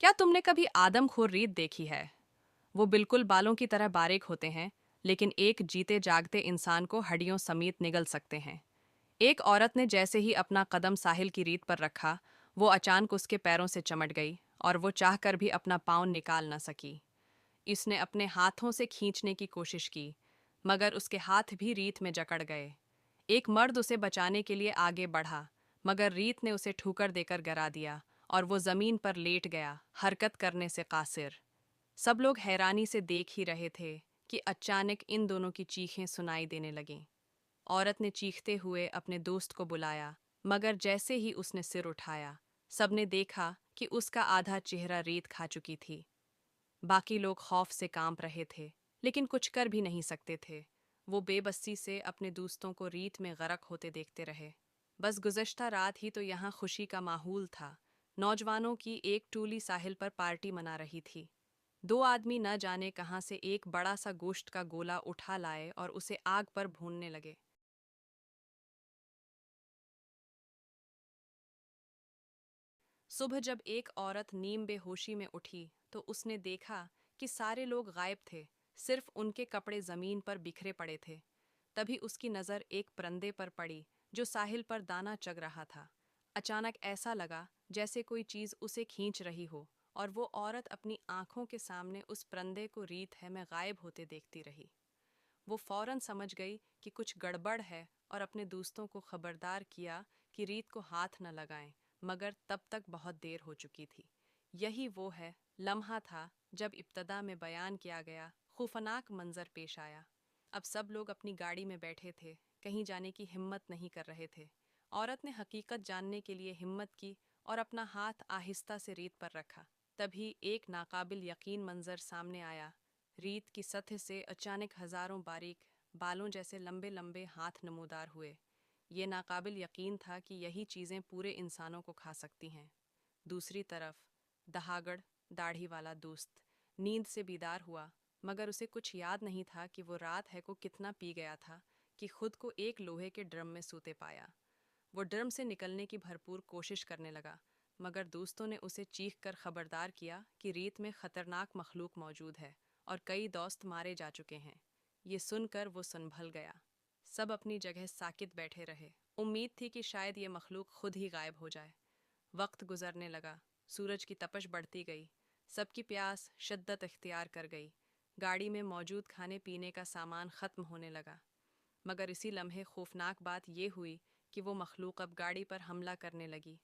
क्या तुमने कभी आदमखोर रीत देखी है? वो बिल्कुल बालों की तरह बारीक होते हैं, लेकिन एक जीते जागते इंसान को हड्डियों समेत निगल सकते हैं। एक औरत ने जैसे ही अपना कदम साहिल की रीत पर रखा, वो अचानक उसके पैरों से चमट गई और वो चाहकर भी अपना पाँव निकाल न सकी। इसने अपने हाथों से खींचने की कोशिश की, मगर उसके हाथ भी रीत में जकड़ गए। एक मर्द उसे बचाने के लिए आगे बढ़ा, मगर रीत ने उसे ठुकर देकर गिरा दिया और वो जमीन पर लेट गया, हरकत करने से कासिर। सब लोग हैरानी से देख ही रहे थे कि अचानक इन दोनों की चीखें सुनाई देने लगीं। औरत ने चीखते हुए अपने दोस्त को बुलाया, मगर जैसे ही उसने सिर उठाया, सबने देखा कि उसका आधा चेहरा रेत खा चुकी थी। बाकी लोग खौफ से कांप रहे थे, लेकिन कुछ कर भी नहीं सकते थे। वो बेबसी से अपने दोस्तों को रीत में गरक होते देखते रहे। बस गुज़श्ता रात ही तो यहाँ खुशी का माहौल था। नौजवानों की एक टोली साहिल पर पार्टी मना रही थी। दो आदमी न जाने कहाँ से एक बड़ा सा गोश्त का गोला उठा लाए और उसे आग पर भूनने लगे। सुबह जब एक औरत नीम बेहोशी में उठी, तो उसने देखा कि सारे लोग गायब थे, सिर्फ उनके कपड़े जमीन पर बिखरे पड़े थे। तभी उसकी नज़र एक परिंदे पर पड़ी, जो साहिल पर दाना चग रहा था। अचानक ऐसा लगा जैसे कोई चीज़ उसे खींच रही हो, और वो औरत अपनी आंखों के सामने उस परिंदे को रीत है में गायब होते देखती रही। वो फौरन समझ गई कि कुछ गड़बड़ है और अपने दोस्तों को खबरदार किया कि रीत को हाथ न लगाएं, मगर तब तक बहुत देर हो चुकी थी। यही वो है लम्हा था जब इब्तदा में बयान किया गया खौफनाक मंजर पेश आया। अब सब लोग अपनी गाड़ी में बैठे थे, कहीं जाने की हिम्मत नहीं कर रहे थे। औरत ने हकीकत जानने के लिए हिम्मत की और अपना हाथ आहिस्ता से रीत पर रखा। तभी एक नाकाबिल यकीन मंजर सामने आया। रीत की सतह से अचानक हजारों बारीक बालों जैसे लंबे लंबे हाथ नमूदार हुए। ये नाकाबिल यकीन था कि यही चीज़ें पूरे इंसानों को खा सकती हैं। दूसरी तरफ दहागड़ दाढ़ी वाला दोस्त नींद से बीदार हुआ, मगर उसे कुछ याद नहीं था कि वो रात है को कितना पी गया था कि खुद को एक लोहे के ड्रम में सूते पाया। वो ड्रम से निकलने की भरपूर कोशिश करने लगा, मगर दोस्तों ने उसे चीख कर खबरदार किया कि रेत में खतरनाक मखलूक मौजूद है और कई दोस्त मारे जा चुके हैं। ये सुनकर वो संभल गया। सब अपनी जगह साकित बैठे रहे। उम्मीद थी कि शायद ये मखलूक खुद ही गायब हो जाए। वक्त गुजरने लगा, सूरज की तपश बढ़ती गई, सबकी प्यास शिद्दत इख्तियार कर गई। गाड़ी में मौजूद खाने पीने का सामान ख़त्म होने लगा। मगर इसी लम्हे खौफनाक बात ये हुई कि वो मखलूक अब गाड़ी पर हमला करने लगी।